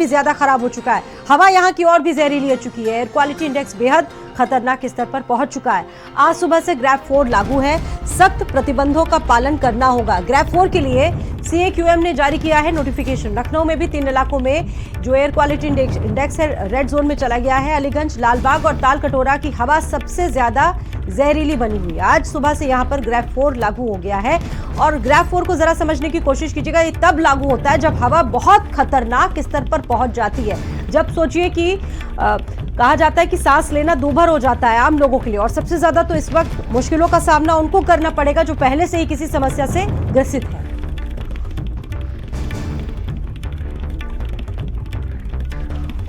भी ज्यादा खराब हो चुका है। हवा यहाँ की और भी जहरीली हो चुकी है। एयर क्वालिटी इंडेक्स बेहद खतरनाक स्तर पर पहुंच चुका है। आज सुबह से ग्रैप 4 लागू है। सख्त प्रतिबंधों का पालन करना होगा। ग्रैप 4 के लिए CAQM ने जारी किया है नोटिफिकेशन। लखनऊ में भी 3 इलाकों में जो एयर क्वालिटी इंडेक्स है रेड जोन में चला गया है। अलीगंज, लालबाग और ताल कटोरा की हवा सबसे ज्यादा जहरीली बनी हुई है। आज सुबह से यहाँ पर ग्रैप 4 लागू हो गया है। और ग्रैप 4 को जरा समझने की कोशिश कीजिएगा। ये तब लागू होता है जब हवा बहुत खतरनाक स्तर पर पहुंच जाती है। जब सोचिए कि कहा जाता है कि सांस लेना दूभर हो जाता है आम लोगों के लिए। और सबसे ज्यादा तो इस वक्त मुश्किलों का सामना उनको करना पड़ेगा जो पहले से ही किसी समस्या से ग्रसित है।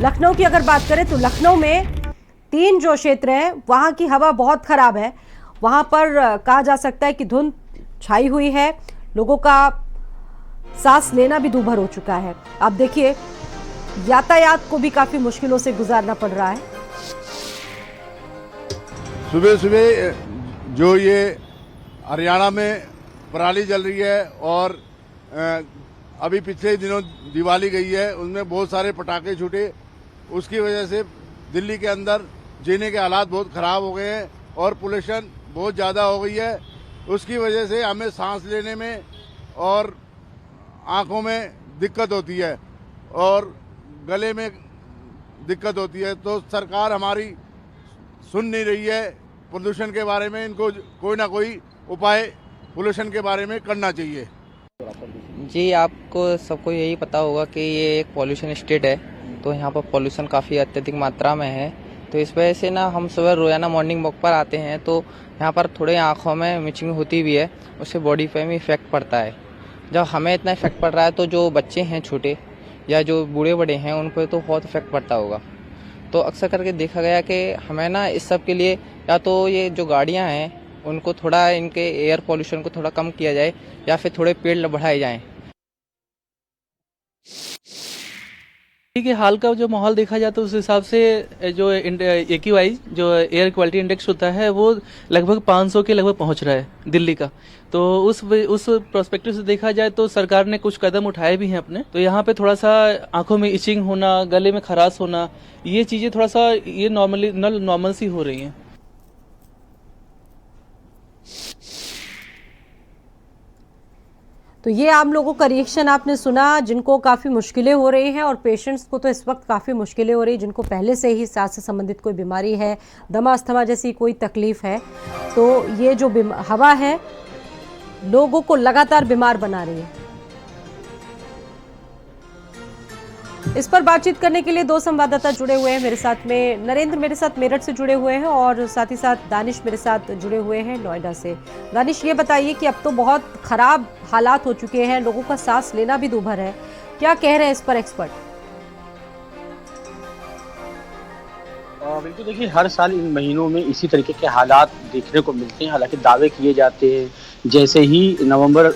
लखनऊ की अगर बात करें तो लखनऊ में 3 जो क्षेत्र हैं वहां की हवा बहुत खराब है। वहां पर कहा जा सकता है कि धुंध छाई हुई है। लोगों का सांस लेना भी दूभर हो चुका है। आप देखिए यातायात को भी काफी मुश्किलों से गुजारना पड़ रहा है। सुबह सुबह जो ये हरियाणा में पराली जल रही है और अभी पिछले दिनों दिवाली गई है, उनमें बहुत सारे पटाखे छूटे। उसकी वजह से दिल्ली के अंदर जीने के हालात बहुत खराब हो गए हैं और पोल्यूशन बहुत ज़्यादा हो गई है। उसकी वजह से हमें सांस लेने में और आँखों में दिक्कत होती है और गले में दिक्कत होती है। तो सरकार हमारी सुन नहीं रही है प्रदूषण के बारे में। इनको कोई ना कोई उपाय पोल्यूशन के बारे में करना चाहिए। जी, आपको सबको यही पता होगा कि ये एक पॉल्यूशन स्टेट है, तो यहाँ पर पॉल्यूशन काफ़ी अत्यधिक मात्रा में है। तो इस वजह से ना हम सुबह रोजाना मॉर्निंग वॉक पर आते हैं तो यहाँ पर थोड़े आँखों में मिचिंग होती भी है, उससे बॉडी पे भी इफेक्ट पड़ता है। जब हमें इतना इफेक्ट पड़ रहा है तो जो बच्चे हैं छोटे या जो बूढ़े बड़े हैं उन पर तो बहुत इफेक्ट पड़ता होगा। तो अक्सर करके देखा गया कि हमें ना इस सब के लिए या तो ये जो गाड़ियाँ हैं उनको थोड़ा इनके एयर पॉल्यूशन को थोड़ा कम किया जाए या फिर थोड़े पेड़ बढ़ाए जाएँ। के हाल का जो माहौल देखा जाए तो उस हिसाब से जो AQI जो एयर क्वालिटी इंडेक्स होता है वो लगभग 500 के लगभग पहुंच रहा है दिल्ली का। तो उस प्रोस्पेक्टिव से देखा जाए तो सरकार ने कुछ कदम उठाए भी हैं अपने। तो यहाँ पे थोड़ा सा आंखों में इचिंग होना, गले में खराश होना, ये चीजें थोड़ा सा ये नॉर्मल सी हो रही हैं। तो ये आम लोगों का रिएक्शन आपने सुना, जिनको काफ़ी मुश्किलें हो रही हैं और पेशेंट्स को तो इस वक्त काफ़ी मुश्किलें हो रही हैं जिनको पहले से ही सांस से संबंधित कोई बीमारी है, दमा अस्थमा जैसी कोई तकलीफ है। तो ये जो हवा है लोगों को लगातार बीमार बना रही है। इस पर बातचीत करने के लिए 2 संवाददाता जुड़े हुए हैं मेरे साथ में। नरेंद्र मेरे साथ मेरठ से जुड़े हुए हैं और साथ ही साथ दानिश मेरे साथ जुड़े हुए हैं नोएडा से। दानिश, ये बताइए कि अब तो बहुत खराब हालात हो चुके हैं, लोगों का सांस लेना भी दूभर है, क्या कह रहे हैं इस पर एक्सपर्ट? बिल्कुल, देखिए हर साल इन महीनों में इसी तरीके के हालात देखने को मिलते हैं। हालांकि दावे किए जाते हैं जैसे ही नवंबर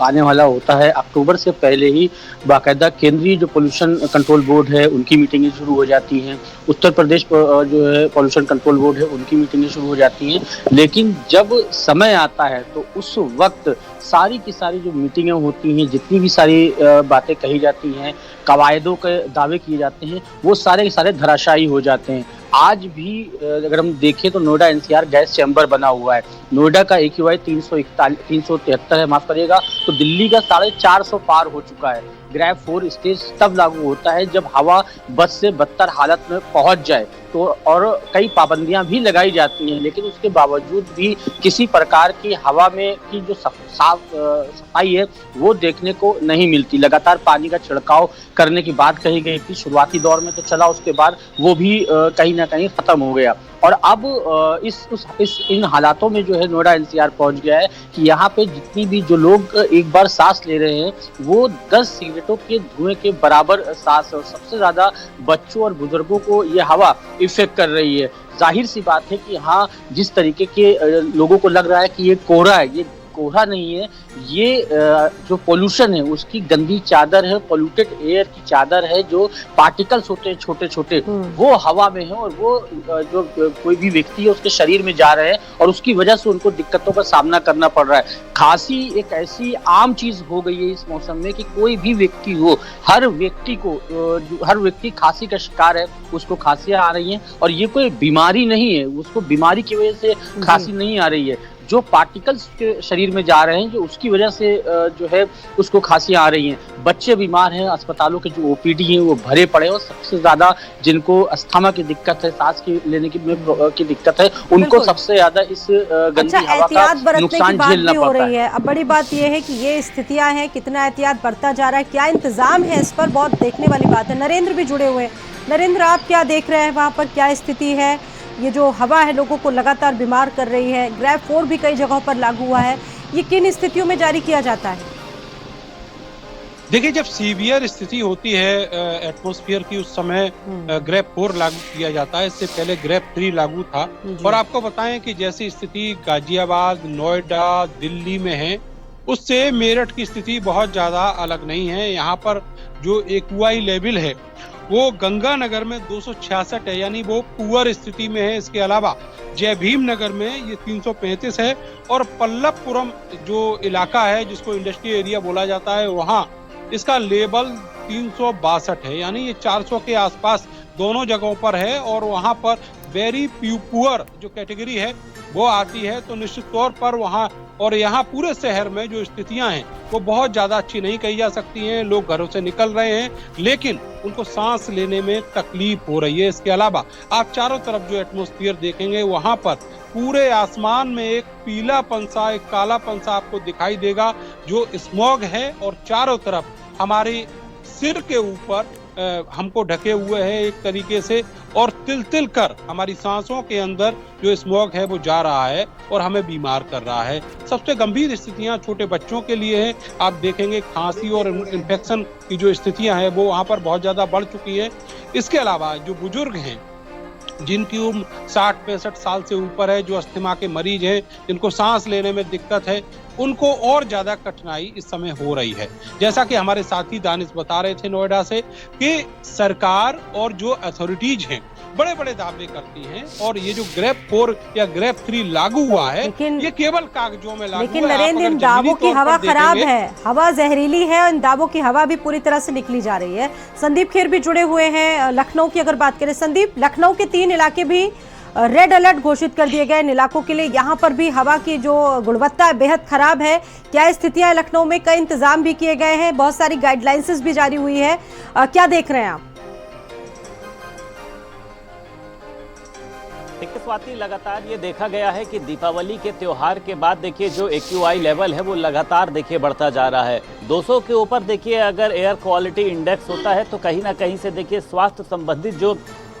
आने वाला होता है, अक्टूबर से पहले ही बाकायदा केंद्रीय जो पोल्यूशन कंट्रोल बोर्ड है उनकी मीटिंगें शुरू हो जाती हैं। उत्तर प्रदेश जो है पोल्यूशन कंट्रोल बोर्ड है उनकी मीटिंगें शुरू हो जाती हैं। लेकिन जब समय आता है तो उस वक्त सारी की सारी जो मीटिंगें होती हैं, जितनी भी सारी बातें कही जाती हैं, कवायदों के दावे किए जाते हैं, वो सारे के सारे धराशायी हो जाते हैं। आज भी अगर हम देखें तो नोएडा NCR गैस चैम्बर बना हुआ है। नोएडा का AQI 373 है, माफ करिएगा, तो दिल्ली का 450 पार हो चुका है। ग्रैप 4 स्टेज तब लागू होता है जब हवा बद से बदतर हालत में पहुंच जाए। तो और कई पाबंदियां भी लगाई जाती हैं, लेकिन उसके बावजूद भी किसी प्रकार की हवा में की जो सफाई है वो देखने को नहीं मिलती। लगातार पानी का छिड़काव करने की बात कही गई थी, शुरुआती दौर में तो चला, उसके बाद वो भी कहीं ना कहीं खत्म हो गया। और अब इन हालातों में जो है नोएडा NCR पहुंच गया है कि यहाँ पे जितनी भी जो लोग एक बार सांस ले रहे हैं वो 10 सिगरेटों के धुएं के बराबर सांस है। और सबसे ज्यादा बच्चों और बुजुर्गों को ये हवा इफेक्ट कर रही है। जाहिर सी बात है कि हाँ, जिस तरीके के लोगों को लग रहा है कि ये कोहरा है, ये कोहरा नहीं है, ये जो पोल्यूशन है उसकी गंदी चादर है, पोल्यूटेड एयर की चादर है, जो पार्टिकल्स होते हैं छोटे छोटे वो हवा में है और वो जो कोई भी व्यक्ति है उसके शरीर में जा रहे हैं और उसकी वजह से उनको दिक्कतों का सामना करना पड़ रहा है। खांसी एक ऐसी आम चीज हो गई है इस मौसम में कि कोई भी व्यक्ति हो, हर व्यक्ति खांसी का शिकार है, उसको खांसियां आ रही हैं और ये कोई बीमारी नहीं है, उसको बीमारी की वजह से खांसी नहीं आ रही है, जो पार्टिकल्स के शरीर में जा रहे हैं जो उसकी वजह से जो है उसको खांसियां आ रही हैं। बच्चे बीमार हैं, अस्पतालों के जो ओपीडी हैं वो भरे पड़े हैं और सबसे ज्यादा जिनको अस्थमा की दिक्कत है, सांस की लेने की दिक्कत है, उनको सबसे ज्यादा इस गंदी हवा का नुकसान झेलना पड़ता है। अब बड़ी बात यह है कि ये स्थितियां हैं, कितना एहतियात बरता जा रहा है, क्या इंतजाम है, इस पर बहुत देखने वाली बात है। नरेंद्र भी जुड़े हुए हैं। नरेंद्र, आप क्या देख रहे हैं, वहाँ पर क्या स्थिति है? ये जो हवा है लोगों को लगातार बीमार कर रही है, ग्रैप 4 भी कई जगहों पर लागू हुआ है, ये किन स्थितियों में जारी किया जाता है? देखिए, जब सीवियर स्थिति होती है एटमॉस्फेयर की उस समय ग्रैप 4 लागू किया जाता है। इससे पहले ग्रैप 3 लागू था। और आपको बताएं कि जैसी स्थिति गाजियाबाद, नोएडा, दिल्ली में है, उससे मेरठ की स्थिति बहुत ज्यादा अलग नहीं है। यहाँ पर जो एक्यूआई लेवल है वो गंगानगर में 266 है, यानी वो पुअर स्थिति में है। इसके अलावा जय भीम नगर में ये 335 है और पल्लवपुरम जो इलाका है जिसको इंडस्ट्रियल एरिया बोला जाता है, वहाँ इसका लेवल 362 है, यानी ये 400 के आसपास दोनों जगहों पर है। और वहाँ पर वेरी पुअर जो कैटेगरी है वो आती है। तो निश्चित तौर पर वहाँ और यहाँ पूरे शहर में जो स्थितियां हैं वो बहुत ज्यादा अच्छी नहीं कही जा सकती हैं। लोग घरों से निकल रहे हैं लेकिन उनको सांस लेने में तकलीफ हो रही है। इसके अलावा आप चारों तरफ जो एटमॉस्फेयर देखेंगे वहां पर पूरे आसमान में एक पीलापन सा, एक कालापन सा आपको दिखाई देगा जो स्मॉग है और चारों तरफ हमारे सिर के ऊपर हमको ढके हुए है एक तरीके से और तिल तिल कर हमारी सांसों के अंदर जो स्मॉग है वो जा रहा है और हमें बीमार कर रहा है। सबसे गंभीर स्थितियां छोटे बच्चों के लिए हैं। आप देखेंगे खांसी और इन्फेक्शन की जो स्थितियां हैं वो वहां पर बहुत ज्यादा बढ़ चुकी है। इसके अलावा जो बुजुर्ग हैं जिनकी उम्र 60-65 साल से ऊपर है, जो अस्थमा के मरीज हैं, जिनको सांस लेने में दिक्कत है, उनको और ज्यादा कठिनाई इस समय हो रही है। जैसा कि हमारे साथी दानिश बता रहे थे नोएडा से कि सरकार और जो अथॉरिटीज हैं बड़े बड़े दावे करती हैं और ये जो ग्रैप 4 या ग्रैप 3 लागू हुआ है ये केवल कागजों में लागू है। लेकिन नरेंद्र, इन दावों की हवा खराब है, हवा जहरीली है और इन दावों की हवा भी पूरी तरह से निकली जा रही है। संदीप खेर भी जुड़े हुए हैं लखनऊ की। अगर बात करें संदीप, लखनऊ के 3 इलाके भी रेड अलर्ट घोषित कर दिए गए इन इलाकों के लिए। यहाँ पर भी हवा की जो गुणवत्ता है बेहद खराब है। क्या स्थितियां है लखनऊ में? कई इंतजाम भी किए गए हैं, बहुत सारी गाइडलाइंस भी जारी हुई है, क्या देख रहे हैं आप? देखिए स्वाति, लगातार ये देखा गया है कि दीपावली के त्योहार के बाद देखिए जो एक्यूआई लेवल है वो लगातार देखिए बढ़ता जा रहा है। 200 के ऊपर देखिए अगर एयर क्वालिटी इंडेक्स होता है तो कहीं ना कहीं से देखिए स्वास्थ्य संबंधित जो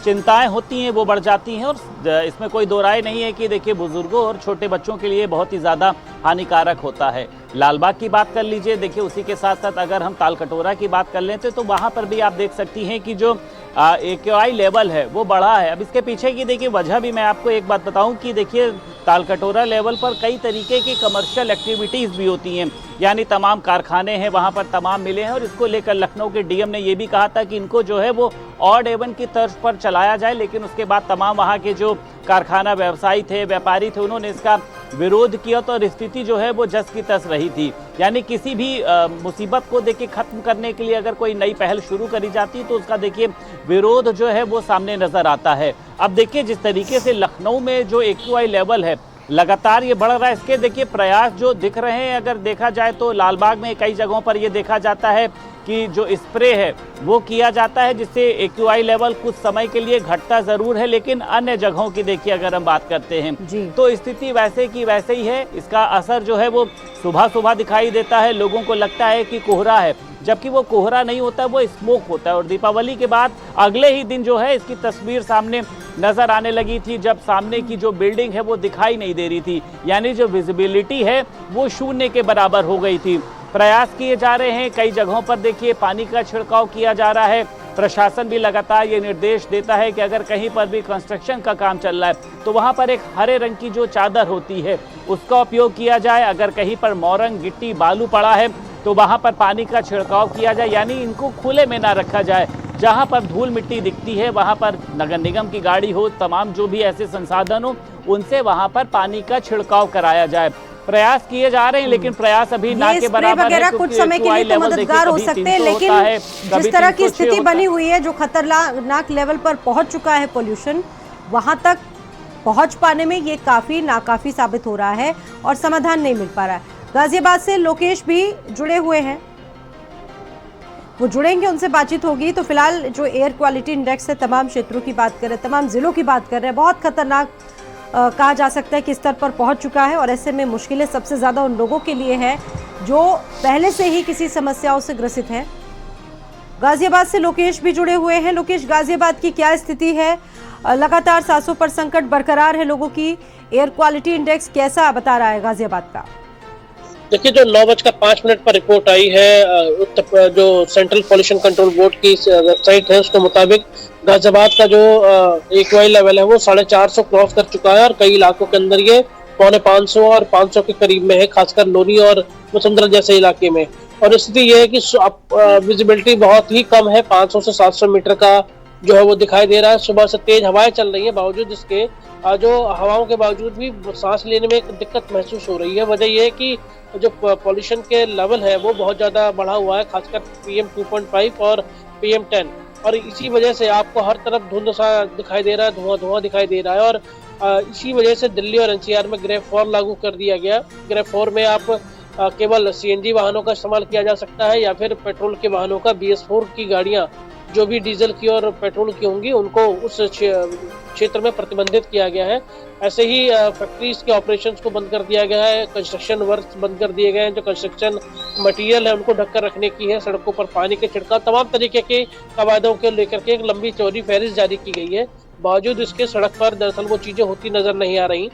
चिंताएं होती हैं वो बढ़ जाती हैं। और इसमें कोई दो राय नहीं है कि देखिए बुजुर्गों और छोटे बच्चों के लिए बहुत ही ज़्यादा हानिकारक होता है। लालबाग की बात कर लीजिए, देखिए उसी के साथ साथ अगर हम तालकटोरा की बात कर लेते तो वहाँ पर भी आप देख सकती हैं कि जो एक्यूआई लेवल है वो बढ़ा है। अब इसके पीछे की देखिए वजह भी मैं आपको एक बात बताऊं कि देखिए तालकटोरा लेवल पर कई तरीके की कमर्शियल एक्टिविटीज़ भी होती हैं, यानी तमाम कारखाने हैं वहाँ पर, तमाम मिले हैं। और इसको लेकर लखनऊ के डीएम ने ये भी कहा था कि इनको जो है वो ऑड इवन की तर्ज पर चलाया जाए। लेकिन उसके बाद तमाम वहाँ के जो कारखाना व्यवसायी थे, व्यापारी थे, उन्होंने इसका विरोध किया तो स्थिति जो है वो जस की तस रही थी। यानी किसी भी मुसीबत को देखिए खत्म करने के लिए अगर कोई नई पहल शुरू करी जाती तो उसका देखिए विरोध जो है वो सामने नजर आता है। अब देखिए जिस तरीके से लखनऊ में जो एक्यूआई लेवल है लगातार ये बढ़ रहा है, इसके देखिए प्रयास जो दिख रहे हैं अगर देखा जाए तो लालबाग में कई जगहों पर ये देखा जाता है कि जो स्प्रे है वो किया जाता है जिससे एक्यूआई लेवल कुछ समय के लिए घटता ज़रूर है। लेकिन अन्य जगहों की देखिए अगर हम बात करते हैं तो स्थिति वैसे की वैसे ही है। इसका असर जो है वो सुबह सुबह दिखाई देता है, लोगों को लगता है कि कोहरा है, जबकि वो कोहरा नहीं होता, वो स्मोक होता है। और दीपावली के बाद अगले ही दिन जो है इसकी तस्वीर सामने नजर आने लगी थी जब सामने की जो बिल्डिंग है वो दिखाई नहीं दे रही थी, यानी जो विजिबिलिटी है वो शून्य के बराबर हो गई थी। प्रयास किए जा रहे हैं, कई जगहों पर देखिए पानी का छिड़काव किया जा रहा है, प्रशासन भी लगातार ये निर्देश देता है कि अगर कहीं पर भी कंस्ट्रक्शन का काम चल रहा है तो वहां पर एक हरे रंग की जो चादर होती है उसका उपयोग किया जाए। अगर कहीं पर मोरंग, गिट्टी, बालू पड़ा है तो वहां पर पानी का छिड़काव किया जाए, यानी इनको खुले में ना रखा जाए। जहां पर धूल मिट्टी दिखती है वहां पर नगर निगम की गाड़ी हो, तमाम जो भी ऐसे संसाधन हो, उनसे वहां पर पानी का छिड़काव कराया जाए। प्रयास किए जा रहे हैं लेकिन प्रयास अभी ना के बराबर है। कुछ समय के लिए तो मददगार हो सकते हैं, लेकिन जिस तरह की स्थिति बनी हुई है, जो खतरनाक लेवल पर पहुंच चुका है पोल्यूशन, वहां तक पहुंच पाने में ये काफी नाकाफी साबित हो रहा है और समाधान नहीं मिल पा रहा है। गाजियाबाद से लोकेश भी जुड़े हुए हैं, वो जुड़ेंगे, उनसे बातचीत होगी। तो फिलहाल जो एयर क्वालिटी इंडेक्स है, तमाम क्षेत्रों की बात कर रहे हैं, तमाम जिलों की बात कर रहे हैं, बहुत खतरनाक कहा जा सकता है कि स्तर पर पहुंच चुका है। और ऐसे में मुश्किलें सबसे ज्यादा उन लोगों के लिए है जो पहले से ही किसी समस्याओं से ग्रसित है। गाजियाबाद से लोकेश भी जुड़े हुए हैं। लोकेश, गाजियाबाद की क्या स्थिति है? लगातार 700 पर संकट बरकरार है लोगों की। एयर क्वालिटी इंडेक्स कैसा बता रहा है गाजियाबाद का? देखिए, जो 9:05 पर रिपोर्ट आई है जो सेंट्रल पॉल्यूशन कंट्रोल बोर्ड की वेबसाइट है, उसके मुताबिक गाजियाबाद का जो AQI लेवल है वो 450 क्रॉस कर चुका है और कई इलाकों के अंदर ये 450 और 500 के करीब में है, खासकर लोनी और वसुंधरा जैसे इलाके में। और स्थिति ये है कि विजिबिलिटी बहुत ही कम है, 500 से 700 मीटर का जो है वो दिखाई दे रहा है। सुबह से तेज हवाएं चल रही है, बावजूद इसके जो हवाओं के बावजूद भी सांस लेने में एक दिक्कत महसूस हो रही है। वजह यह है कि जो पॉल्यूशन के लेवल है वो बहुत ज्यादा बढ़ा हुआ है, खासकर PM 2.5 और PM 10, और इसी वजह से आपको हर तरफ धुंध सा दिखाई दे रहा है, धुआं दिखाई दे रहा है। और इसी वजह से दिल्ली और NCR में ग्रेड 4 लागू कर दिया गया। ग्रेड 4 में आप केवल CNG वाहनों का इस्तेमाल किया जा सकता है या फिर पेट्रोल के वाहनों का। BS4 की गाड़ियां जो भी डीजल की और पेट्रोल की होंगी उनको उस क्षेत्र में प्रतिबंधित किया गया है। ऐसे ही फैक्ट्रीज के ऑपरेशंस को बंद कर दिया गया है, कंस्ट्रक्शन वर्क बंद कर दिए गए हैं, जो कंस्ट्रक्शन मटेरियल है उनको ढककर रखने की है, सड़कों पर पानी के छिड़काव, तमाम तरीके के कवायदों को लेकर के एक लंबी चौड़ी फहरिस्त जारी की गई है। बावजूद इसके सड़क पर दरअसल वो चीजें होती नजर नहीं आ रही।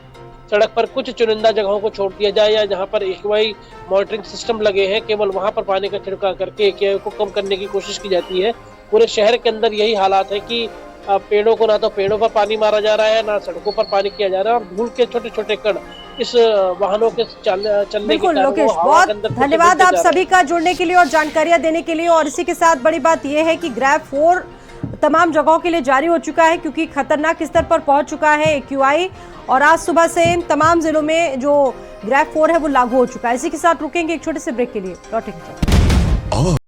सड़क पर कुछ चुनिंदा जगहों को छोड़ दिया जाए या जहां पर AQI मॉनिटरिंग सिस्टम लगे हैं, केवल वहां पर पानी का छिड़काव करके AQI को कम करने की कोशिश की जाती है। पूरे शहर के अंदर यही हालात है कि पेड़ों को ना तो पेड़ों पर पानी मारा जा रहा है, ना सड़कों पर पानी किया जा रहा है, और धूल के छोटे छोटे कण इस वाहनों के चलने बिल्कुल लोकेश, बहुत धन्यवाद आप सभी का जुड़ने के लिए और जानकारियां देने के लिए। और इसी के साथ बड़ी बात यह है कि ग्रेड 4 तमाम जगहों के लिए जारी हो चुका है, क्योंकि खतरनाक स्तर पर पहुंच चुका है AQI, और आज सुबह से तमाम जिलों में जो ग्रेड 4 है वो लागू हो चुका है। इसी के साथ रुकेंगे एक छोटे से ब्रेक के लिए, लौटेंगे।